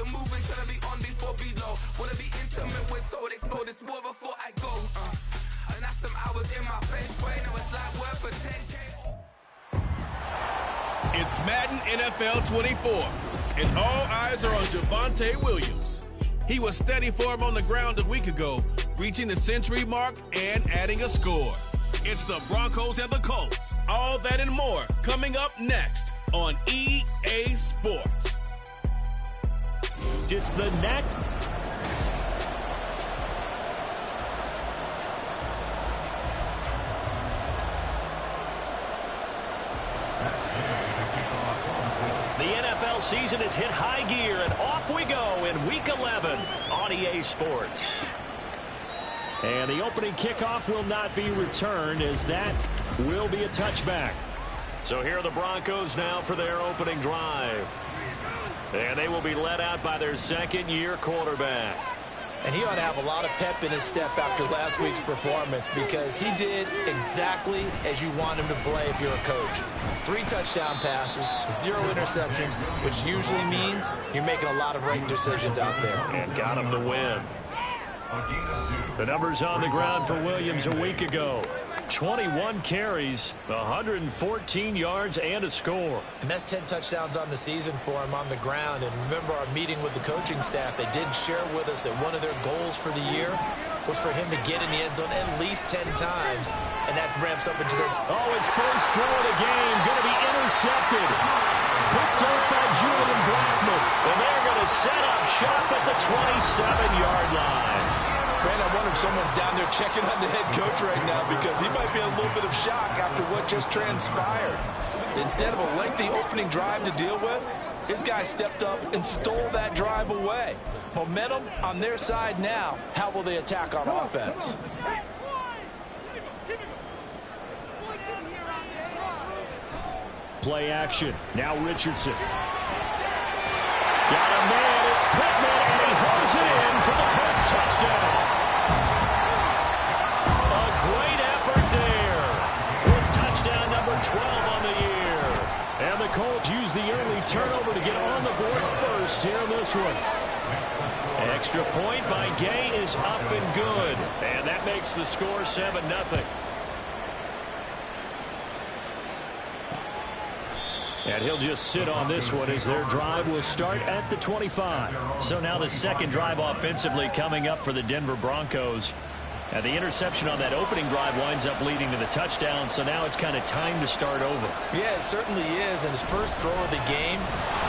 it moving, trying to be on before below. Wanna be intimate with soul, explode this war before I go. And that's some hours in my face, right now it's like work for 10K. It's Madden NFL 24, and all eyes are on Javonte Williams. He was steady for him on the ground a week ago, reaching the century mark and adding a score. It's the Broncos and the Colts. All that and more coming up next on EA Sports. It's the neck. The NFL season has hit high gear, and off we go in Week 11 on EA Sports. And the opening kickoff will not be returned, as that will be a touchback. So here are the Broncos now for their opening drive. And they will be led out by their second-year quarterback. And he ought to have a lot of pep in his step after last week's performance, because he did exactly as you want him to play if you're a coach. 3 touchdown passes, 0 interceptions, which usually means you're making a lot of right decisions out there. And got him to win. The numbers on the ground for Williams a week ago. 21 carries, 114 yards, and a score. And that's 10 touchdowns on the season for him on the ground. And remember our meeting with the coaching staff, they did share with us that one of their goals for the year was for him to get in the end zone at least 10 times. And that ramps up into their... Oh, his first throw of the game going to be intercepted. Picked up by Julian Blackmon. And they're going to set up shop at the 27-yard line. Man, I wonder if someone's down there checking on the head coach right now, because he might be in a little bit of shock after what just transpired. Instead of a lengthy opening drive to deal with, his guy stepped up and stole that drive away. Momentum on their side now. How will they attack on offense? Play action. Now Richardson. Got a man. It's Pittman, and he hooks it in for the Colts touchdown. A great effort there. With touchdown number 12 on the year. And the Colts use the early turnover to get on the board first here in this one. Extra point by Gay is up and good. And that makes the score 7-0. And he'll just sit on this one as their drive will start at the 25. So now the second drive offensively coming up for the Denver Broncos. And the interception on that opening drive winds up leading to the touchdown. So now it's kind of time to start over. Yeah, it certainly is. And his first throw of the game.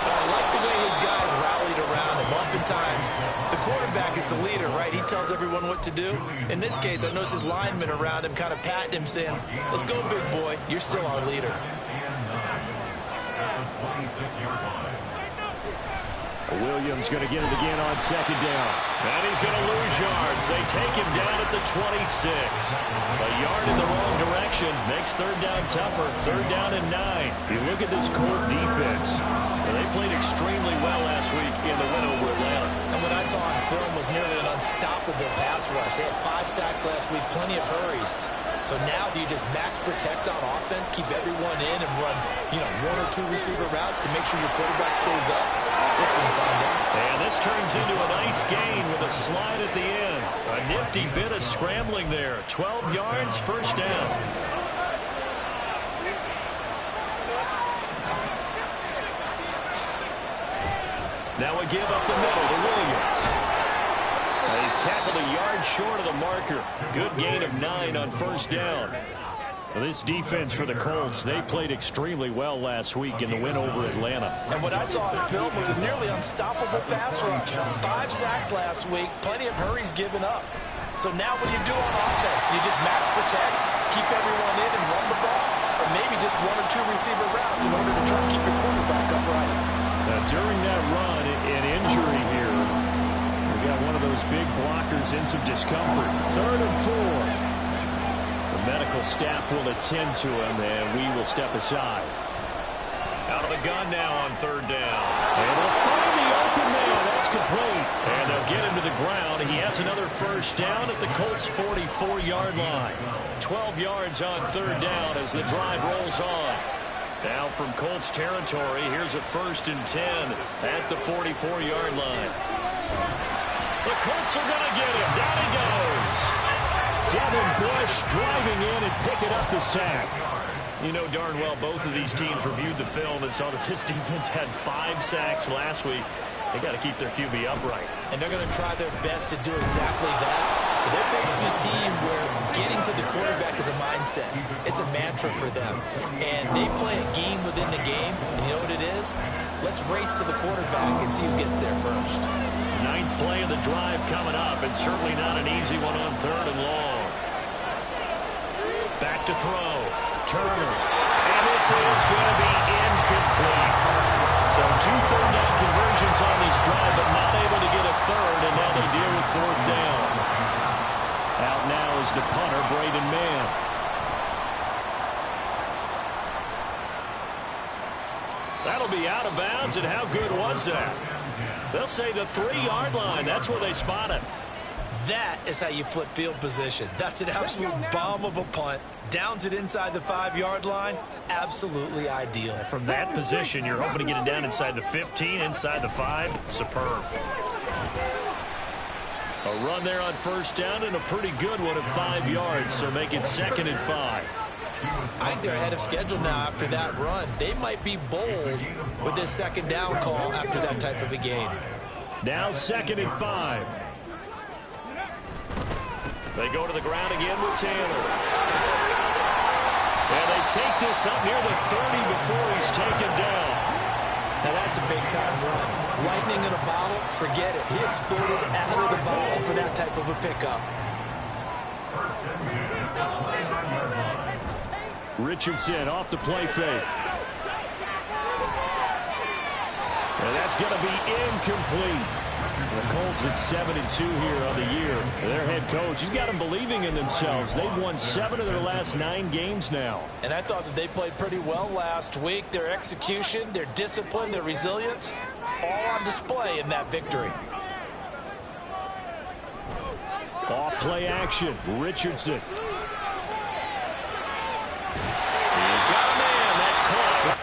But I like the way his guys rallied around him. Oftentimes, the quarterback is the leader, right? He tells everyone what to do. In this case, I noticed his linemen around him kind of patting him, saying, "Let's go, big boy. You're still our leader." Williams going to get it again on second down. And he's going to lose yards. They take him down at the 26. A yard in the wrong direction makes third down tougher. Third down and 9. You look at this Colt defense. They played extremely well last week in the win over Atlanta. And what I saw on film was nearly an unstoppable pass rush. They had 5 sacks last week, plenty of hurries. So now do you just max protect on offense, keep everyone in, and run, 1 or 2 receiver routes to make sure your quarterback stays up? We'll soon find out. And this turns into a nice gain with a slide at the end. A nifty bit of scrambling there. 12 yards, first down. Now a give up the middle to Williams. He's tackled a yard short of the marker. Good gain of 9 on first down. This defense for the Colts, they played extremely well last week in the win over Atlanta. And what I saw on film was a nearly unstoppable pass rush. 5 sacks last week, plenty of hurries given up. So now what do you do on offense? You just max protect, keep everyone in and run the ball? Or maybe just 1 or 2 receiver routes in order to try to keep your quarterback upright? During that run, an injury here. We got one of those big blockers in some discomfort. 3rd and 4. The medical staff will attend to him, and we will step aside. Out of the gun now on 3rd down. And they'll find the open man. That's complete. And they'll get him to the ground. He has another first down at the Colts' 44-yard line. 12 yards on 3rd down as the drive rolls on. Now from Colts territory, here's a 1st and 10 at the 44-yard line. The Colts are going to get him. Down he goes. Devin Bush driving in and picking up the sack. You know darn well both of these teams reviewed the film and saw that this defense had 5 sacks last week. They got to keep their QB upright. And they're going to try their best to do exactly that. But they're facing a team where getting to the quarterback is a mindset. It's a mantra for them. And they play a game within the game. And you know what it is? Let's race to the quarterback and see who gets there first. 9th play of the drive coming up, and certainly not an easy one on 3rd and long. Back to throw. Turner. And this is going to be incomplete. So 2 third-down conversions on this drive, but not able to get a 3rd, and now they deal with 4th down. Out now is the punter, Braden Mann. That'll be out of bounds, and how good was that? They'll say the 3-yard line. That's where they spot it. That is how you flip field position. That's an absolute bomb of a punt. Downs it inside the 5-yard line. Absolutely ideal. From that position, you're hoping to get it down inside the 15, inside the 5. Superb. A run there on 1st down and a pretty good one at 5 yards, so make it 2nd and 5. I think they're ahead of schedule now after that run. They might be bold with this 2nd down call after that type of a game. Now 2nd and 5. They go to the ground again with Taylor. And they take this up near the 30 before he's taken down. Now that's a big-time run. Lightning in a bottle, forget it. He exploded out of the bottle for that type of a pickup. Richardson off the play fake. And that's going to be incomplete. The Colts at 7-2 here on the year. Their head coach, he's got them believing in themselves. They've won 7 of their last 9 games now. And I thought that they played pretty well last week. Their execution, their discipline, their resilience, all on display in that victory. Off play action, Richardson. He's got a man, that's caught.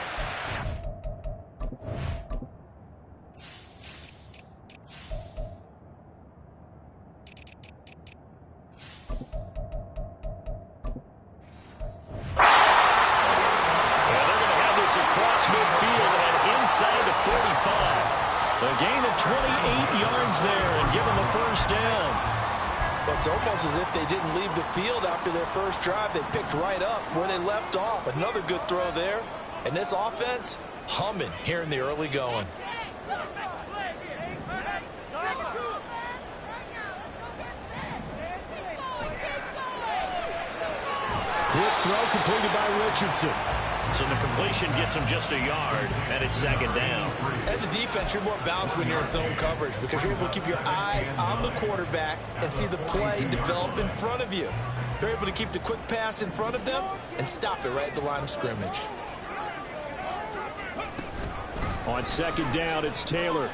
Across midfield and inside the 45. A gain of 28 yards there and give them a 1st down. It's almost as if they didn't leave the field after their first drive. They picked right up where they left off. Another good throw there. And this offense, humming here in the early going. Quick throw completed by Richardson. So the completion gets him just a yard, and it's 2nd down. As a defense, you're more balanced when you're in zone coverage because you're able to keep your eyes on the quarterback and see the play develop in front of you. They're able to keep the quick pass in front of them and stop it right at the line of scrimmage. On 2nd down, it's Taylor.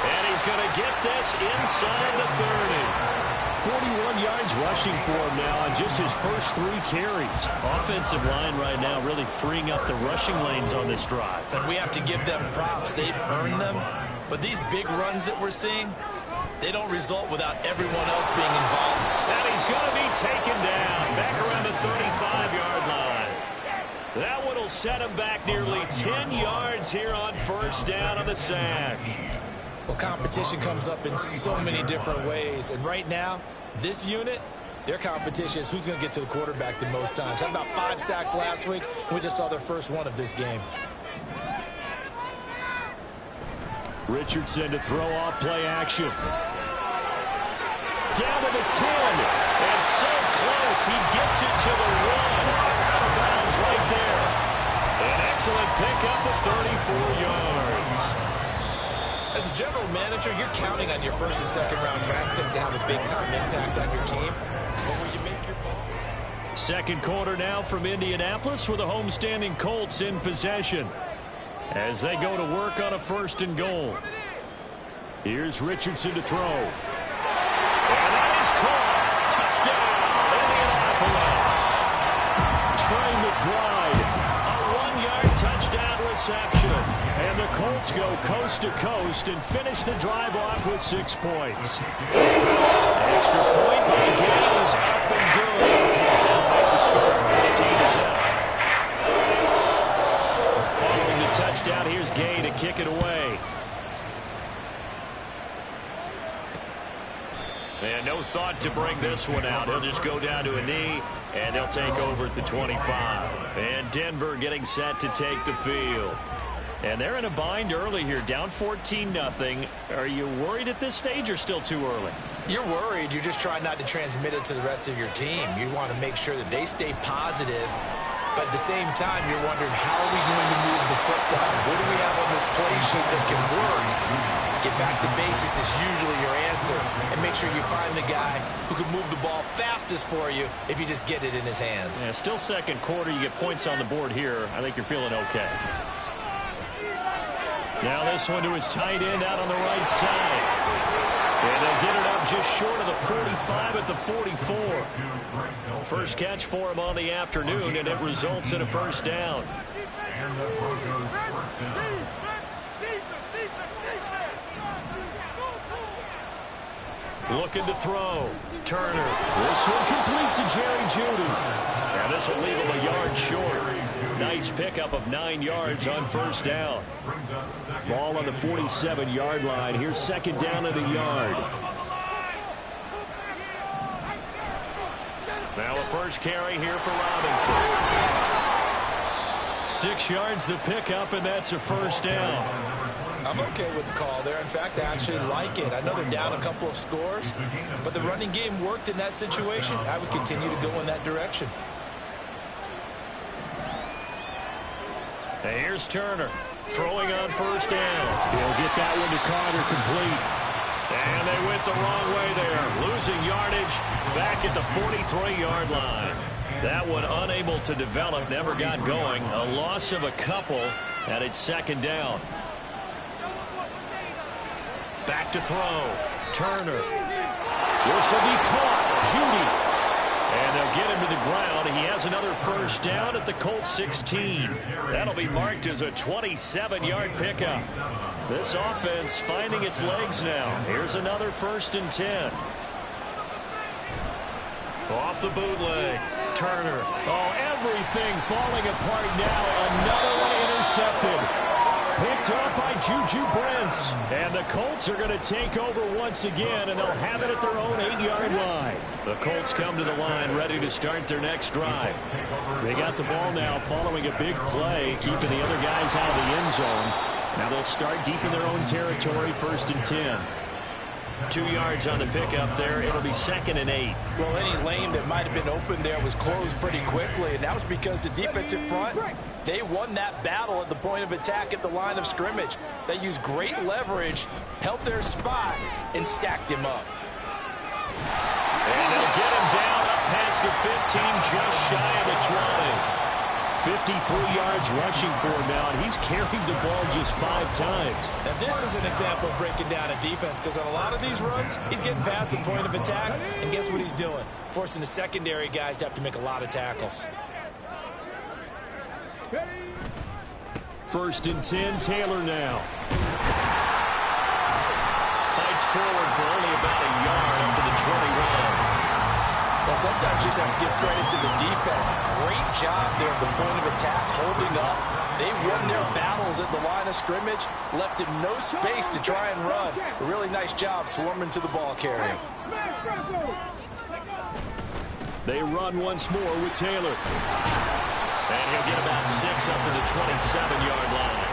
And he's going to get this inside the 30. 41 yards rushing for him now on just his first 3 carries. Offensive line right now really freeing up the rushing lanes on this drive. And we have to give them props. They've earned them. But these big runs that we're seeing, they don't result without everyone else being involved. And he's going to be taken down back around the 35-yard line. That one will set him back nearly 10 yards here on 1st down on the sack. Well, competition comes up in so many different ways. And right now, this unit, their competition is who's going to get to the quarterback the most times. Had about 5 sacks last week, and we just saw their first one of this game. Richardson to throw off play action. Down to the 10. And so close, he gets it to the 1. Out of bounds right there. An excellent pickup of 34 yards. As a general manager, you're counting on your 1st and 2nd round draft picks to have a big-time impact on your team. But when you make your ball... 2nd quarter now from Indianapolis with the homestanding Colts in possession as they go to work on a 1st and goal. Here's Richardson to throw. And that is caught. Touchdown, Indianapolis. Trey McBride interception. And the Colts go coast to coast and finish the drive off with 6 points. Extra point by Gay is up and good. They'll make the score 14-7. Following the touchdown, here's Gay to kick it away. And no thought to bring this one out. He'll just go down to a knee, and they'll take over at the 25. And Denver getting set to take the field. And they're in a bind early here, down 14-0. Are you worried at this stage or still too early? You're worried. You're just trying not to transmit it to the rest of your team. You want to make sure that they stay positive. But at the same time, you're wondering, how are we going to move the football? What do we have on this play sheet that can work? Get back to basics is usually your answer. And make sure you find the guy who can move the ball fastest for you if you just get it in his hands. Yeah, still second quarter. You get points on the board here. I think you're feeling okay. Now this one to his tight end out on the right side. And they'll get it up just short of the 45 at the 44. First catch for him on the afternoon, and it results in a first down. Looking to throw. Turner. This one complete to Jerry Jeudy. And this will leave him a yard short. Nice pickup of 9 yards on first down. Ball on the 47-yard line. Here's second down at a yard. Now a first carry here for Robinson. 6 yards the pickup, and that's a first down. I'm okay with the call there. In fact, I actually like it. I know they're down a couple of scores, but the running game worked in that situation. I would continue to go in that direction. And here's Turner throwing on first down. He'll get that one to Carter complete. And they went the wrong way there. Losing yardage back at the 43-yard line. That one unable to develop, never got going. A loss of a couple, and it's second down. Back to throw. Turner. This will be caught. Jeudy. And they'll get him to the ground. He has another first down at the Colts 16. That'll be marked as a 27-yard pickup. This offense finding its legs now. Here's another 1st and 10. Off the bootleg. Turner. Oh, everything falling apart now. Another one intercepted. Picked off by Juju Brents. And the Colts are going to take over once again, and they'll have it at their own 8-yard line. The Colts come to the line ready to start their next drive. They got the ball now following a big play, keeping the other guys out of the end zone. Now they'll start deep in their own territory, 1st and 10. 2 yards on the pickup there. It'll be 2nd and 8. Well, any lane that might have been open there was closed pretty quickly, and that was because the defensive front, they won that battle at the point of attack at the line of scrimmage. They used great leverage, held their spot, and stacked him up. And they'll get him down up past the 15, just shy of the 20. 53 yards rushing for him now, and he's carried the ball just 5 times. And this is an example of breaking down a defense, because on a lot of these runs, he's getting past the point of attack, and guess what he's doing? Forcing the secondary guys to have to make a lot of tackles. 1st and 10, Taylor now. Fights forward for only about a yard up to the 21. Well, sometimes you just have to give credit to the defense. Great job there at the point of attack, holding up. They won their battles at the line of scrimmage, left him no space to try and run. A really nice job swarming to the ball carrier. They run once more with Taylor. And he'll get about 6 up to the 27-yard line.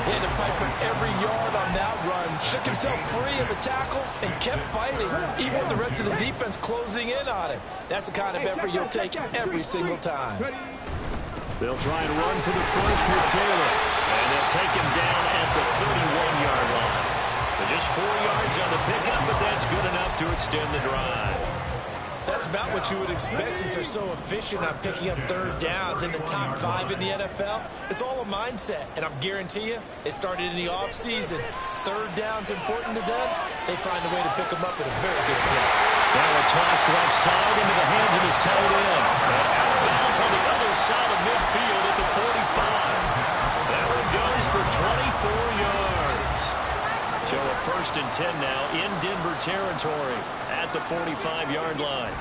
He had to fight for every yard on that run. Shook himself free of the tackle and kept fighting, even with the rest of the defense closing in on him. That's the kind of effort you'll take every single time. They'll try and run for the first with Taylor. And they'll take him down at the 31-yard line. But just 4 yards on the pickup, but that's good enough to extend the drive. That's about what you would expect since they're so efficient on picking up 3rd downs in the top 5 in the NFL. It's all a mindset, and I guarantee you, it started in the offseason. 3rd down's important to them. They find a way to pick them up at a very good clip. Now a toss left side into the hands of his tight end. And out of bounds on the other side of midfield at the 45. That 24 yards. So a 1st and 10 now in Denver territory at the 45-yard line.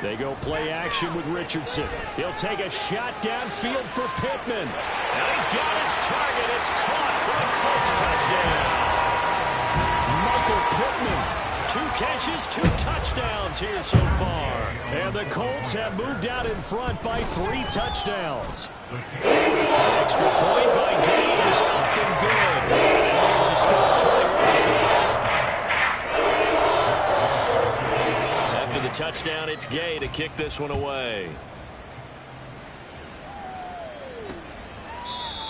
They go play action with Richardson. He'll take a shot downfield for Pittman. And he's got his target. It's caught for a Colts touchdown. Michael Pittman, 2 catches, 2 touchdowns here so far. And the Colts have moved out in front by 3 touchdowns. Extra point by Gay is up and good. And makes the score 20 runs here. After the touchdown, it's Gay to kick this one away.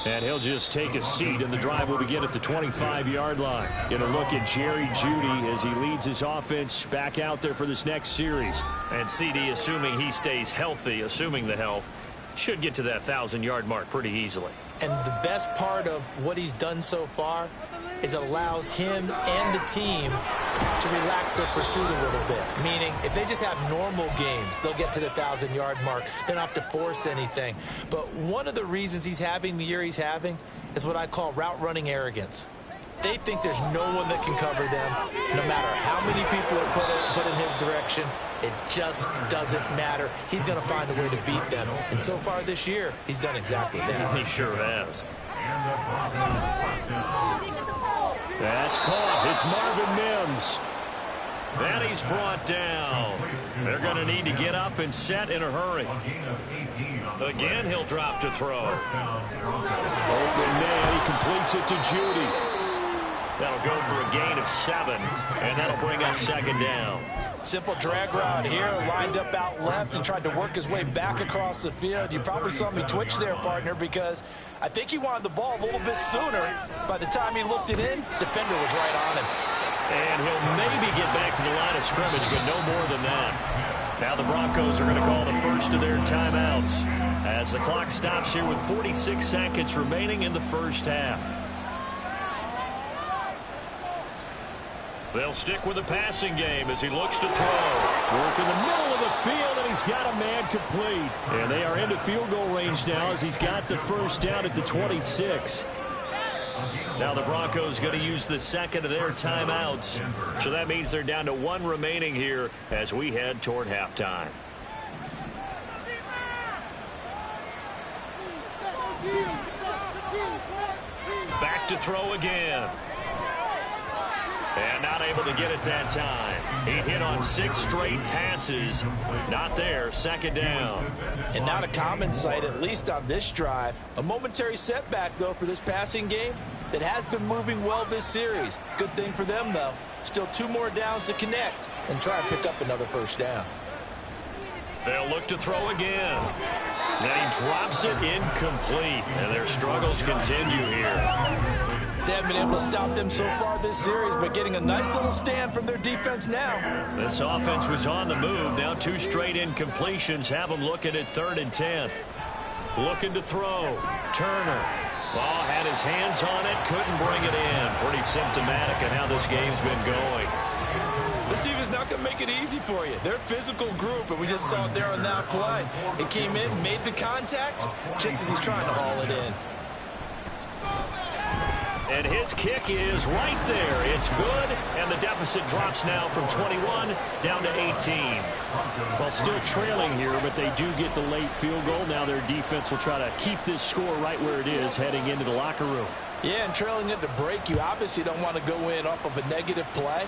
And he'll just take a seat, and the drive will begin at the 25-yard line. Get a look at Jerry Jeudy as he leads his offense back out there for this next series. And CD, assuming he stays healthy, assuming the health, should get to that 1,000-yard mark pretty easily. And the best part of what he's done so far is allows him and the team to relax their pursuit a little bit. Meaning, if they just have normal games, they'll get to the 1,000-yard mark. They don't have to force anything. But one of the reasons he's having the year he's having is what I call route running arrogance. They think there's no one that can cover them, no matter how many people are put in his direction. It just doesn't matter. He's going to find a way to beat them. And so far this year, he's done exactly that. He sure has. That's caught. It's Marvin Mims. And he's brought down. They're going to need to get up and set in a hurry. Again, he'll drop to throw. Open man. He completes it to Jeudy. That'll go for a gain of 7, and that'll bring up 2nd down. Simple drag route here, lined up out left and tried to work his way back across the field. You probably saw me twitch there, partner, because I think he wanted the ball a little bit sooner. By the time he looked it in, defender was right on him. And he'll maybe get back to the line of scrimmage, but no more than that. Now the Broncos are going to call the first of their timeouts as the clock stops here with 46 seconds remaining in the first half. They'll stick with the passing game as he looks to throw. Work in the middle of the field, and he's got a man complete. And they are into field goal range now as he's got the first down at the 26. Now the Broncos going to use the second of their timeouts. So that means they're down to 1 remaining here as we head toward halftime. Back to throw again. And not able to get it that time. He hit on 6 straight passes. Not there. 2nd down. And not a common sight, at least on this drive. A momentary setback, though, for this passing game that has been moving well this series. Good thing for them, though. Still 2 more downs to connect and try and pick up another first down. They'll look to throw again. Then he drops it incomplete. And their struggles continue here. They haven't been able to stop them so far this series, but getting a nice little stand from their defense now. This offense was on the move. Now 2 straight incompletions have them looking at 3rd and 10. Looking to throw. Turner. Ball had his hands on it. Couldn't bring it in. Pretty symptomatic of how this game's been going. This team is not going to make it easy for you. They're a physical group, and we just saw it there on that play. It came in, made the contact, just as he's trying to haul it in. And his kick is right there. It's good, and the deficit drops now from 21 down to 18. Well, still trailing here, but they do get the late field goal. Now their defense will try to keep this score right where it is heading into the locker room. Yeah, and trailing at the break, you obviously don't want to go in off of a negative play.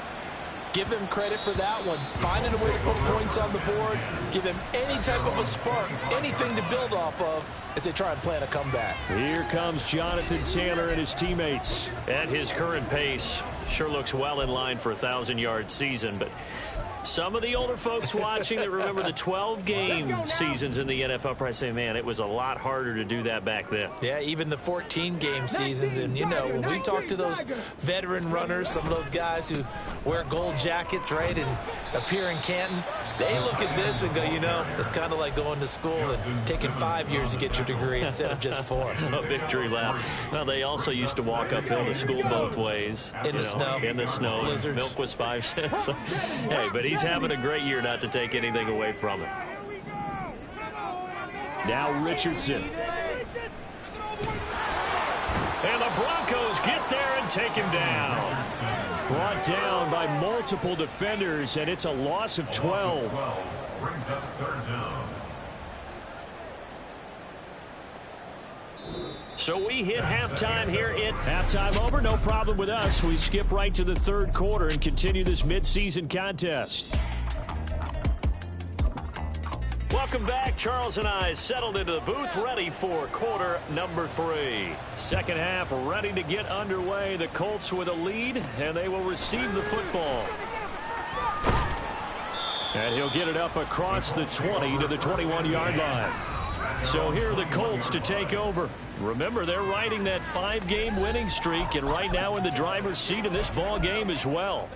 Give them credit for that one. Finding a way to put points on the board. Give them any type of a spark, anything to build off of as they try and plan a comeback. Here comes Jonathan Taylor and his teammates. At his current pace, sure looks well in line for a 1,000-yard season, but some of the older folks watching that remember the 12-game seasons in the NFL probably say, man, it was a lot harder to do that back then. Yeah, even the 14-game seasons. And, you know, when we talk to those veteran runners, some of those guys who wear gold jackets, right, and appear in Canton, they look at this and go, you know, it's kind of like going to school and taking 5 years to get your degree instead of just 4. A victory lap. Well, they also used to walk uphill to school both ways. In the snow. In the snow. Blizzards. Milk was 5 cents. Hey, but he's having a great year, not to take anything away from it. Now Richardson. And get there and take him down. Brought down by multiple defenders, and it's a loss of 12. So we hit halftime here. Halftime over, no problem with us. We skip right to the third quarter and continue this midseason contest. Welcome back. Charles and I settled into the booth, ready for quarter number 3. Second half ready to get underway. The Colts with a lead, and they will receive the football. And he'll get it up across the 20 to the 21-yard line. So here are the Colts to take over. Remember, they're riding that 5-game winning streak, and right now in the driver's seat in this ball game as well.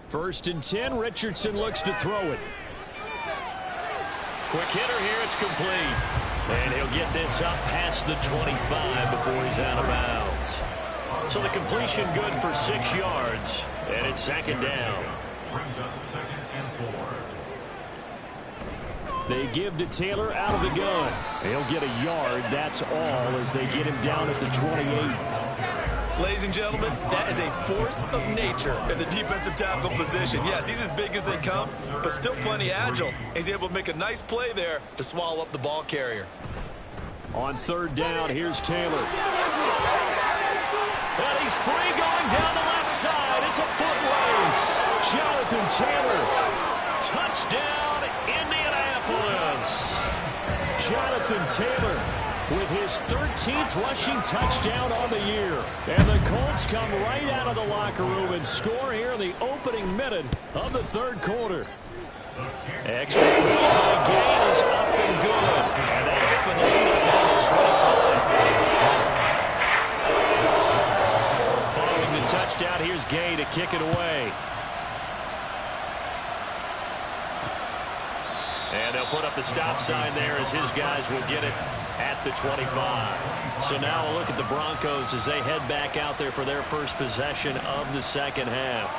First and 10, Richardson looks to throw it. Quick hitter here, it's complete. And he'll get this up past the 25 before he's out of bounds. So the completion good for 6 yards, and it's second down. They give to Taylor out of the gun. He'll get a yard, that's all, as they get him down at the 28. Ladies and gentlemen, that is a force of nature in the defensive tackle position. Yes, he's as big as they come, but still plenty agile. He's able to make a nice play there to swallow up the ball carrier. On third down, here's Taylor. And he's free going down the left side. It's a foot race. Jonathan Taylor. Touchdown, Indianapolis. Jonathan Taylor with his 13th rushing touchdown on the year. And the Colts come right out of the locker room and score here in the opening minute of the third quarter. Extra point by Gay is up and good. And they open the lead up now to 25. Following the touchdown, here's Gay to kick it away. And they'll put up the stop sign there as his guys will get it at the 25. So now a look at the Broncos as they head back out there for their first possession of the second half.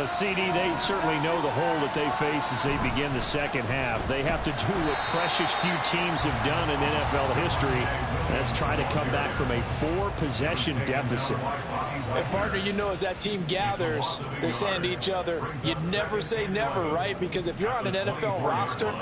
CD, they certainly know the hole that they face as they begin the second half. They have to do what precious few teams have done in NFL history. That's try to come back from a 4-possession deficit. And partner, you know, as that team gathers, they're saying to each other, you never say never, right? Because if you're on an NFL roster,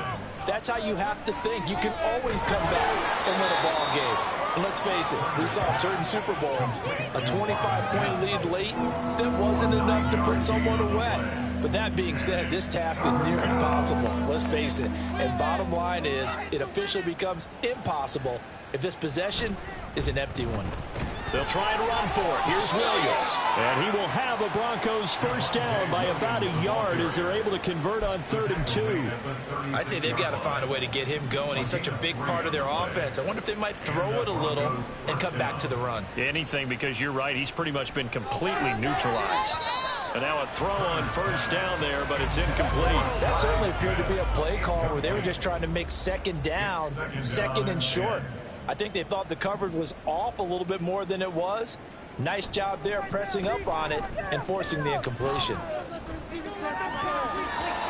that's how you have to think. You can always come back and win a ball game. And let's face it, we saw a certain Super Bowl, a 25-point lead late that wasn't enough to put someone away. But that being said, this task is near impossible. Let's face it. And bottom line is, it officially becomes impossible if this possession is an empty one. They'll try and run for it. Here's Williams. And he will have a Broncos first down by about a yard as they're able to convert on 3rd and 2. I'd say they've got to find a way to get him going. He's such a big part of their offense. I wonder if they might throw it a little and come back to the run. Anything, because you're right. He's pretty much been completely neutralized. And now a throw on first down there, but it's incomplete. That certainly appeared to be a play call where they were just trying to make second down, second and short. I think they thought the coverage was off a little bit more than it was. Nice job there pressing up on it and forcing the incompletion.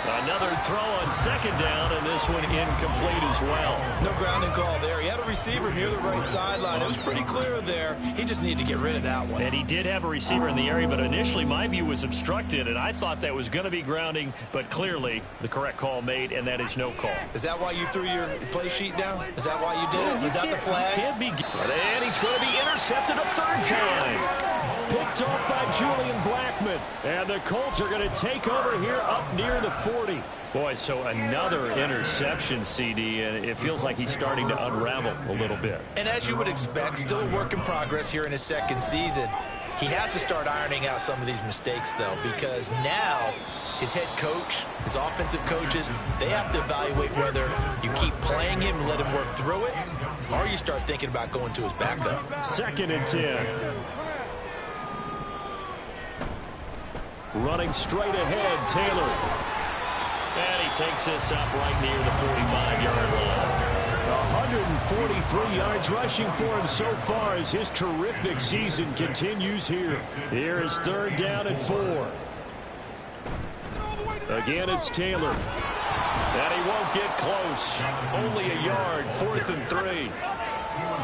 Another throw on second down, and this one incomplete as well. No grounding call there. He had a receiver near the right sideline. It was pretty clear there. He just needed to get rid of that one. And he did have a receiver in the area, but initially my view was obstructed, and I thought that was going to be grounding, but clearly the correct call made, and that is no call. Is that why you threw your play sheet down? Is that why you did it? Is that the flag? Can't be. And he's going to be intercepted a third time. Picked off by Julian Blackmon. And the Colts are going to take over here up near the 40. Boy, so another interception, CD, and it feels like he's starting to unravel a little bit. And as you would expect, still a work in progress here in his second season. He has to start ironing out some of these mistakes, though, because now his head coach, his offensive coaches, they have to evaluate whether you keep playing him and let him work through it, or you start thinking about going to his backup. 2nd and 10. Running straight ahead, Taylor. And he takes this up right near the 45-yard line. 143 yards rushing for him so far as his terrific season continues here. Here is 3rd down and 4. Again, it's Taylor. And he won't get close. Only a yard, 4th and 3.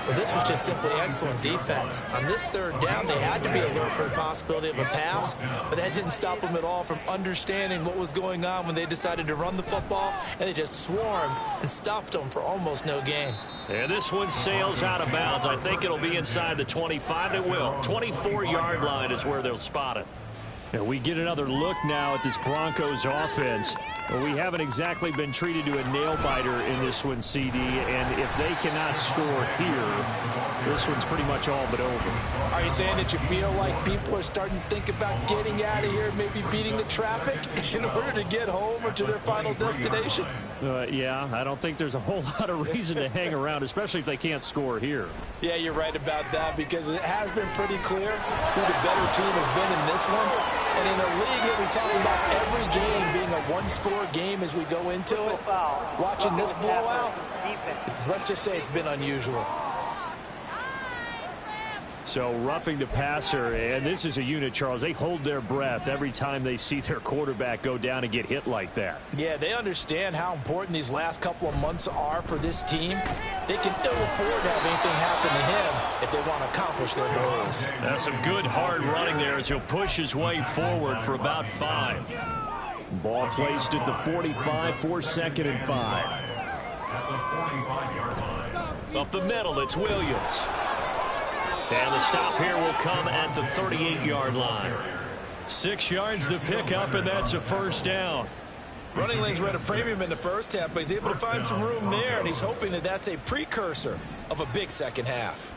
Well, this was just simply excellent defense. On this 3rd down, they had to be alert for the possibility of a pass, but that didn't stop them at all from understanding what was going on when they decided to run the football, and they just swarmed and stuffed them for almost no gain. And this one sails out of bounds. I think it'll be inside the 25. It will. 24-yard line is where they'll spot it. And we get another look now at this Broncos offense. We haven't exactly been treated to a nail-biter in this one, CD, and if they cannot score here, this one's pretty much all but over. Are you saying that you feel like people are starting to think about getting out of here, maybe beating the traffic in order to get home or to their final destination? Yeah, I don't think there's a whole lot of reason to hang around, especially if they can't score here. Yeah, you're right about that, because it has been pretty clear who the better team has been in this one. And in a league that we talk about every game being a one-score game as we go into it, watching this blowout, let's just say it's been unusual. So roughing the passer, and this is a unit, Charles. They hold their breath every time they see their quarterback go down and get hit like that. Yeah, they understand how important these last couple of months are for this team. They can ill afford to have anything happen to him if they want to accomplish their goals. That's some good hard running there as he'll push his way forward for about 5. Ball placed at the 45 for 2nd and 5. Up the middle, it's Williams. And the stop here will come at the 38-yard line. 6 yards the pickup, and that's a 1st down. Running lanes were at a premium in the first half, but he's able to find some room there, and he's hoping that that's a precursor of a big second half.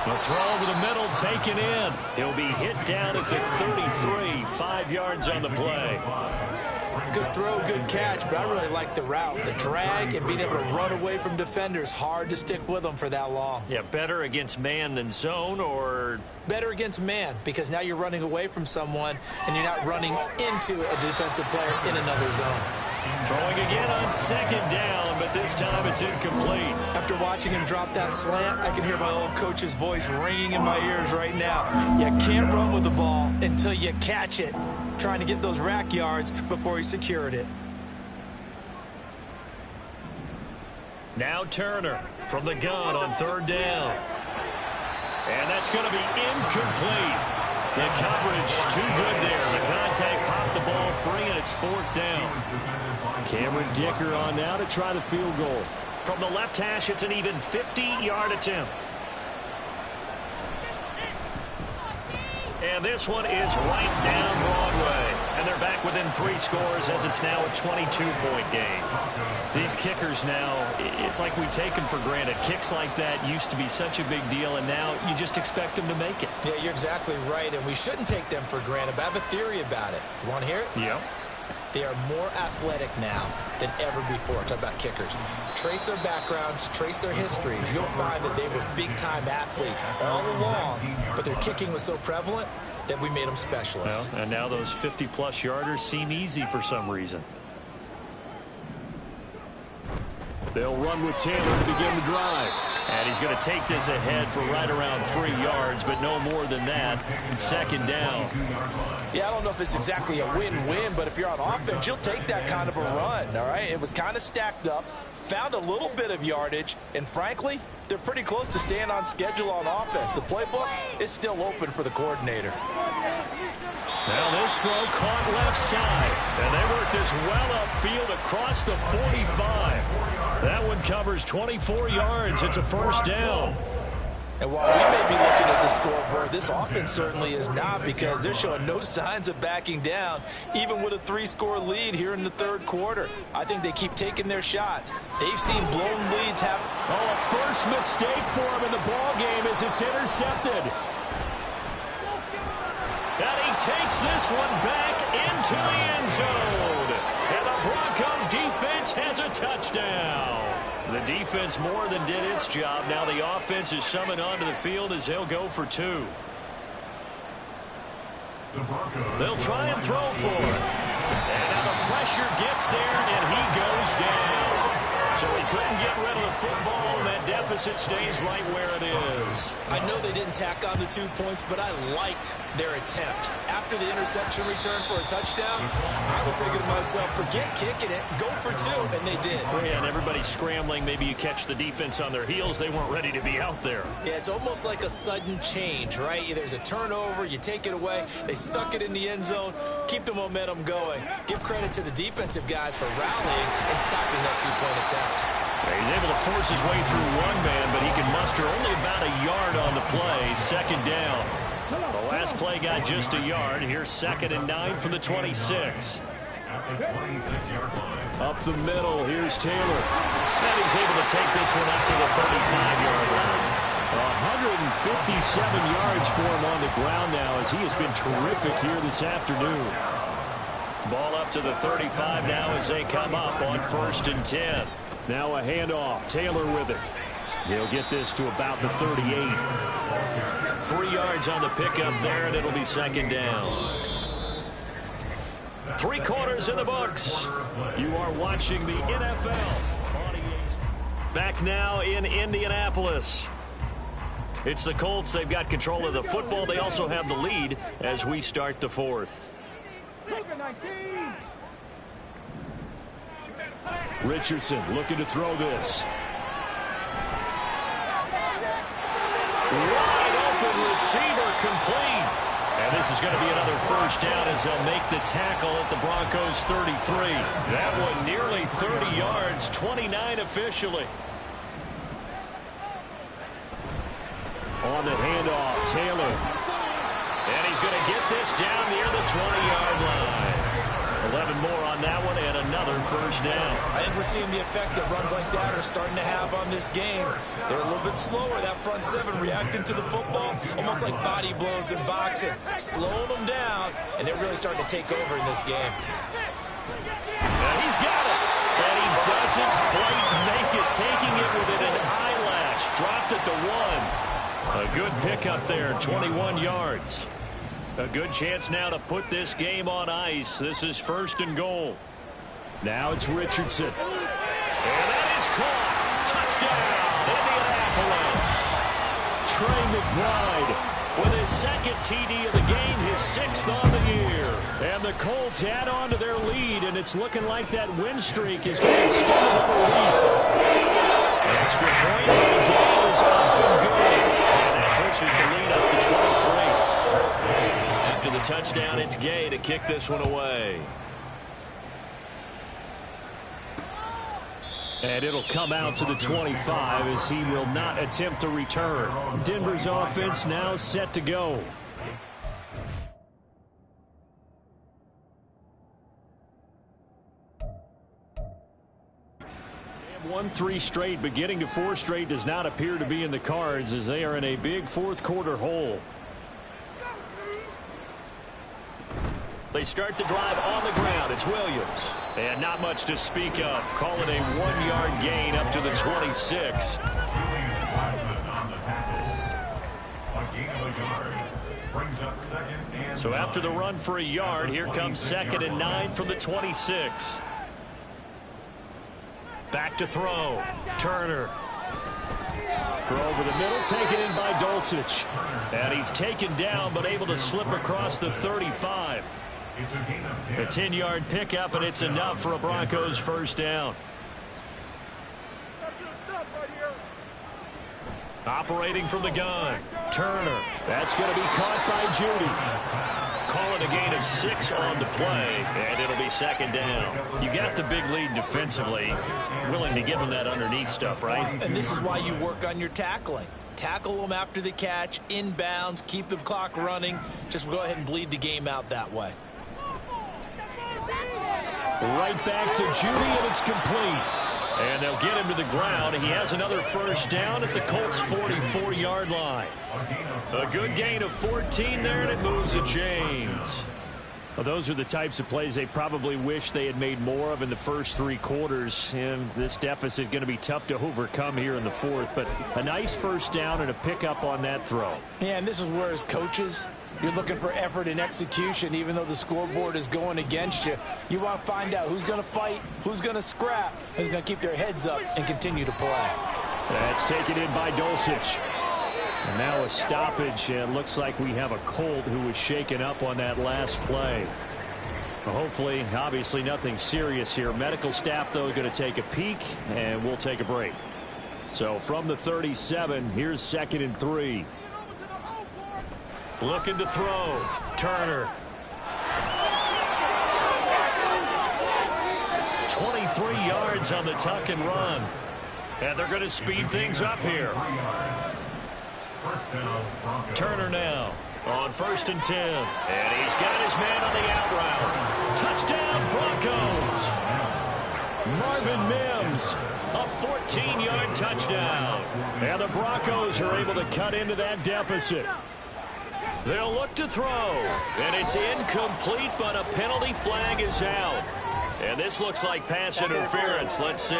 The throw over the middle taken in. He'll be hit down at the 33, 5 yards on the play. Good throw, good catch, but I really like the route. The drag and being able to run away from defenders, hard to stick with them for that long. Yeah, better against man than zone, or? Better against man, because now you're running away from someone and you're not running into a defensive player in another zone. Throwing again on 2nd down, but this time it's incomplete. After watching him drop that slant, I can hear my old coach's voice ringing in my ears right now. You can't run with the ball until you catch it. Trying to get those rack yards before he secured it. Now Turner from the gun on 3rd down. And that's going to be incomplete. The coverage too good there. The contact popped the ball free, and it's 4th down. Cameron Dicker on now to try the field goal. From the left hash, it's an even 50-yard attempt. And this one is right down Broadway. And they're back within 3 scores as it's now a 22-point game. These kickers now, it's like we take them for granted. Kicks like that used to be such a big deal, and now you just expect them to make it. Yeah, you're exactly right, and we shouldn't take them for granted, but I have a theory about it. You want to hear it? Yeah. They are more athletic now than ever before. Talk about kickers. Trace their backgrounds, trace their histories. You'll find that they were big-time athletes all along, but their kicking was so prevalent that we made them specialists. Well, and now those 50-plus yarders seem easy for some reason. They'll run with Taylor to begin the drive. And he's going to take this ahead for right around 3 yards, but no more than that. 2nd down. Yeah, I don't know if it's exactly a win-win, but if you're on offense, you'll take that kind of a run, all right? It was kind of stacked up, found a little bit of yardage, and frankly, they're pretty close to staying on schedule on offense. The playbook is still open for the coordinator. Now this throw caught left side, and they work this well upfield across the 45. That one covers 24 yards. It's a 1st down. And while we may be looking at the scoreboard, this offense certainly is not, because they're showing no signs of backing down, even with a 3-score lead here in the 3rd quarter. I think they keep taking their shots. They've seen blown leads happen. Oh, a first mistake for him in the ball game as it's intercepted. And he takes this one back into the end zone. And the Bronco defense has a touchdown. The defense more than did its job. Now the offense is summoned onto the field as they'll go for 2. They'll try and throw for it. And now the pressure gets there, and he goes down. So he couldn't get rid of the football, and that deficit stays right where it is. I know they didn't tack on the 2 points, but I liked their attempt. After the interception return for a touchdown, I was thinking to myself, forget kicking it, go for 2, and they did. Oh, yeah, and everybody's scrambling. Maybe you catch the defense on their heels. They weren't ready to be out there. Yeah, it's almost like a sudden change, right? There's a turnover, you take it away, they stuck it in the end zone, keep the momentum going. Give credit to the defensive guys for rallying and stopping that 2-point attempt. He's able to force his way through one man, but he can muster only about a yard on the play. Second down. The last play got just a yard. Here's 2nd and 9 from the 26. Up the middle, here's Taylor. And he's able to take this one up to the 35-yard line. 157 yards for him on the ground now, as he has been terrific here this afternoon. Ball up to the 35 now as they come up on 1st and 10. Now a handoff. Taylor with it. He'll get this to about the 38. 3 yards on the pickup there, and it'll be 2nd down. 3 quarters in the books. You are watching the NFL. Back now in Indianapolis. It's the Colts. They've got control of the football. They also have the lead as we start the 4th. Richardson looking to throw this. Wide open receiver, complete. And this is going to be another 1st down as they'll make the tackle at the Broncos 33. That one nearly 30 yards, 29 officially. On the handoff, Taylor. And he's going to get this down near the 20-yard line. 11 more on that one and another 1st down. I think we're seeing the effect that runs like that are starting to have on this game. They're a little bit slower, that front 7, reacting to the football, almost like body blows in boxing. Slowing them down, and they're really starting to take over in this game. And he's got it. And he doesn't quite make it, taking it within an eyelash. Dropped at the 1. A good pickup there, 21 yards. A good chance now to put this game on ice. This is 1st and goal. Now it's Richardson. And that is caught. Touchdown, Indianapolis. Trey McBride with his 2nd TD of the game, his 6th on the year. And the Colts add on to their lead, and it's looking like that win streak is going to extend another week. Extra point, and the game is up and good. And that pushes the lead up to 23. After the touchdown, it's Gay to kick this one away. And it'll come out to the 25 as he will not attempt to return. Denver's offense now set to go. They have won 3 straight, but getting to 4 straight does not appear to be in the cards as they are in a big 4th quarter hole. They start the drive on the ground. It's Williams. And not much to speak of. Call it a 1-yard gain up to the 26. So after the run for a yard, here comes 2nd and 9 from the 26. Back to throw. Turner. Throw over the middle, taken in by Dulcich. And he's taken down, but able to slip across the 35. A 10-yard pickup, and it's enough for a Broncos 1st down. Operating from the gun. Turner. That's going to be caught by Judy. Call it a gain of 6 on the play, and it'll be 2nd down. You got the big lead defensively. Willing to give them that underneath stuff, right? And this is why you work on your tackling. Tackle them after the catch, inbounds, keep the clock running. Just go ahead and bleed the game out that way. Right back to Judy, and it's complete. And they'll get him to the ground. He has another 1st down at the Colts' 44-yard line. A good gain of 14 there, and it moves the chains. Well, those are the types of plays they probably wish they had made more of in the first 3 quarters. And this deficit going to be tough to overcome here in the 4th. But a nice 1st down and a pickup on that throw. Yeah, and this is where as coaches, You're looking for effort and execution, even though the scoreboard is going against you. You want to find out who's going to fight, who's going to scrap, who's going to keep their heads up and continue to play. That's taken in by Dulcich. And now a stoppage, and looks like we have a Colt who was shaken up on that last play. Well, hopefully, obviously nothing serious here. Medical staff, though, going to take a peek, and we'll take a break. So from the 37, here's 2nd and 3. Looking to throw. Turner. 23 yards on the tuck and run. And they're going to speed things up here. Turner now on 1st and 10. And he's got his man on the out route. Touchdown, Broncos. Marvin Mims, a 14-yard touchdown. And the Broncos are able to cut into that deficit. They'll look to throw, and it's incomplete, but a penalty flag is out. And this looks like pass interference. Let's see.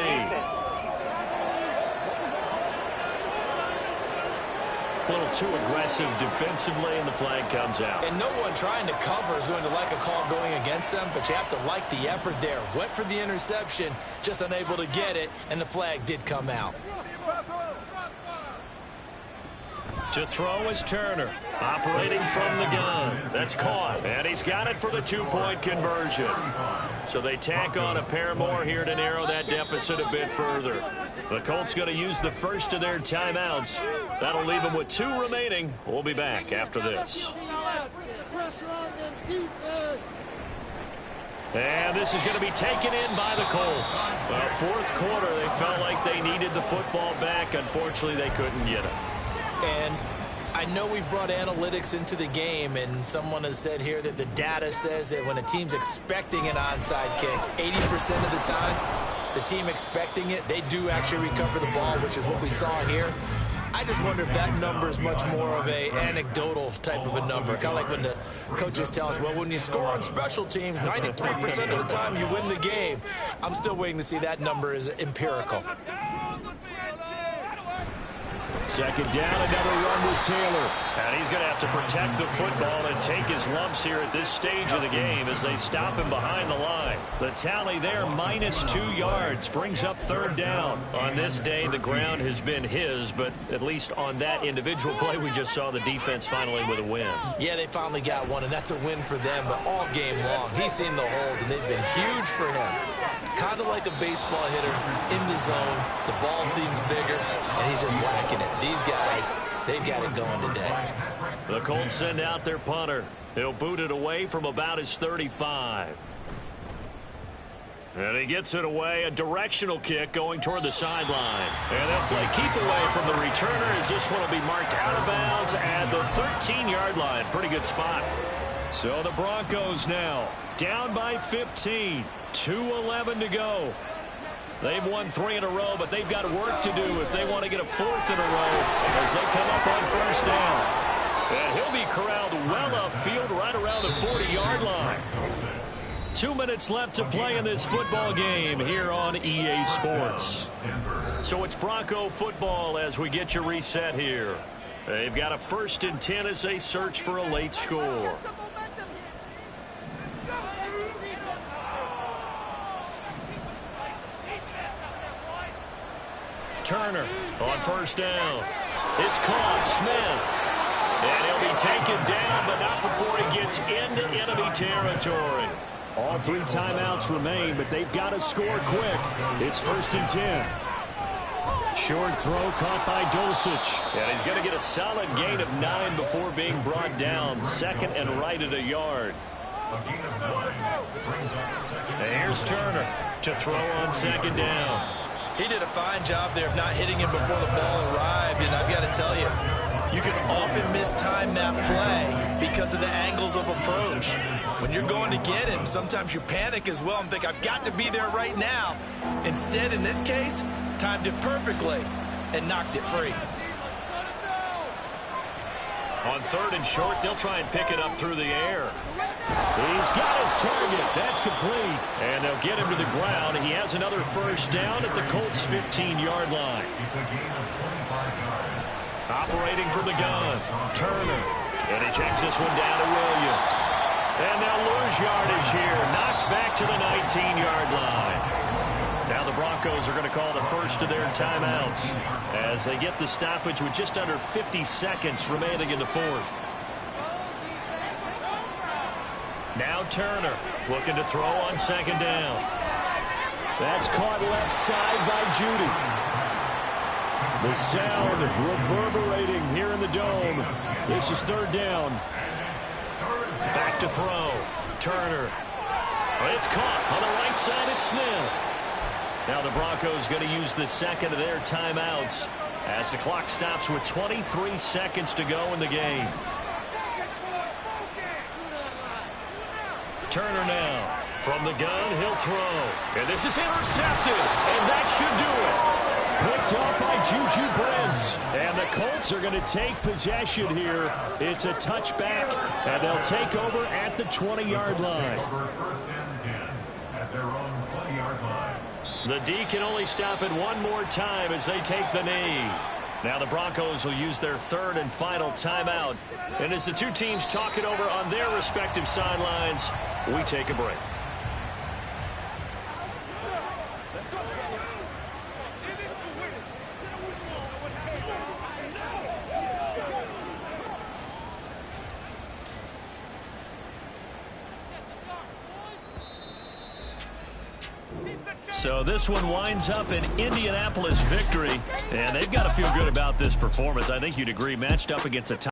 A little too aggressive defensively, and the flag comes out. And no one trying to cover is going to like a call going against them, but you have to like the effort there. Went for the interception, just unable to get it, and the flag did come out. To throw is Turner, operating from the gun. That's caught, and he's got it for the 2-point conversion. So they tack on a pair more here to narrow that deficit a bit further. The Colts going to use the first of their timeouts. That'll leave them with 2 remaining. We'll be back after this. And this is going to be taken in by the Colts. Well, 4th quarter, they felt like they needed the football back. Unfortunately, they couldn't get it. And I know we brought analytics into the game, and someone has said here that the data says that when a team's expecting an onside kick, 80% of the time, the team expecting it, they do actually recover the ball, which is what we saw here. I just wonder if that number is much more of a anecdotal type of a number. Kind of like when the coaches tell us, well, when you score on special teams, 93% of the time you win the game. I'm still waiting to see that number is empirical. 2nd down, another run with Taylor. And he's going to have to protect the football and take his lumps here at this stage of the game as they stop him behind the line. The tally there, -2 yards, brings up 3rd down. On this day, the ground has been his, but at least on that individual play, we just saw the defense finally with a win. Yeah, they finally got one, and that's a win for them, but all game long, he's seen the holes, and they've been huge for him. Kind of like a baseball hitter in the zone. The ball seems bigger, and he's just whacking it. These guys, they've got it going today. The Colts send out their punter. He'll boot it away from about his 35. And he gets it away, a directional kick going toward the sideline. And they'll play keep away from the returner as this one will be marked out of bounds at the 13-yard line. Pretty good spot. So the Broncos now down by 15. 2:11 to go. They've won 3 in a row, but they've got work to do if they want to get a 4th in a row as they come up on 1st down. And he'll be corralled well upfield right around the 40-yard line. 2 minutes left to play in this football game here on EA Sports. So it's Bronco football as we get you reset here. They've got a 1st and 10 as they search for a late score. Turner on 1st down. It's caught. Smith. And he'll be taken down, but not before he gets into enemy territory. All 3 timeouts remain, but they've got to score quick. It's 1st and 10. Short throw caught by Dulcich. And he's going to get a solid gain of 9 before being brought down. 2nd and right at a yard. And here's Turner to throw on 2nd down. He did a fine job there of not hitting him before the ball arrived, and I've got to tell you, you can often mistime that play because of the angles of approach. When you're going to get him, sometimes you panic as well and think, I've got to be there right now. Instead, in this case, timed it perfectly and knocked it free. On 3rd and short, they'll try and pick it up through the air. He's got his target. That's complete. And they'll get him to the ground. He has another 1st down at the Colts' 15-yard line. Operating from the gun, Turner. And he checks this one down to Williams. And they'll lose yardage here. Knocked back to the 19-yard line. Now the Broncos are going to call the first of their timeouts as they get the stoppage with just under 50 seconds remaining in the fourth. Now Turner looking to throw on second down. That's caught left side by Judy. The sound reverberating here in the dome. This is third down. Back to throw. Turner. It's caught on the right side at Smith. Now the Broncos going to use the second of their timeouts as the clock stops with 23 seconds to go in the game. Turner now. From the gun, he'll throw. And this is intercepted. And that should do it. Picked off by Juju Brents. And the Colts are going to take possession here. It's a touchback. And they'll take over at the 20-yard line. First and 10 at their own 20-yard line. The D can only stop it one more time as they take the knee. Now the Broncos will use their third and final timeout. And as the two teams talk it over on their respective sidelines, we take a break. So this one winds up an Indianapolis victory, and they've got to feel good about this performance. I think you'd agree, matched up against a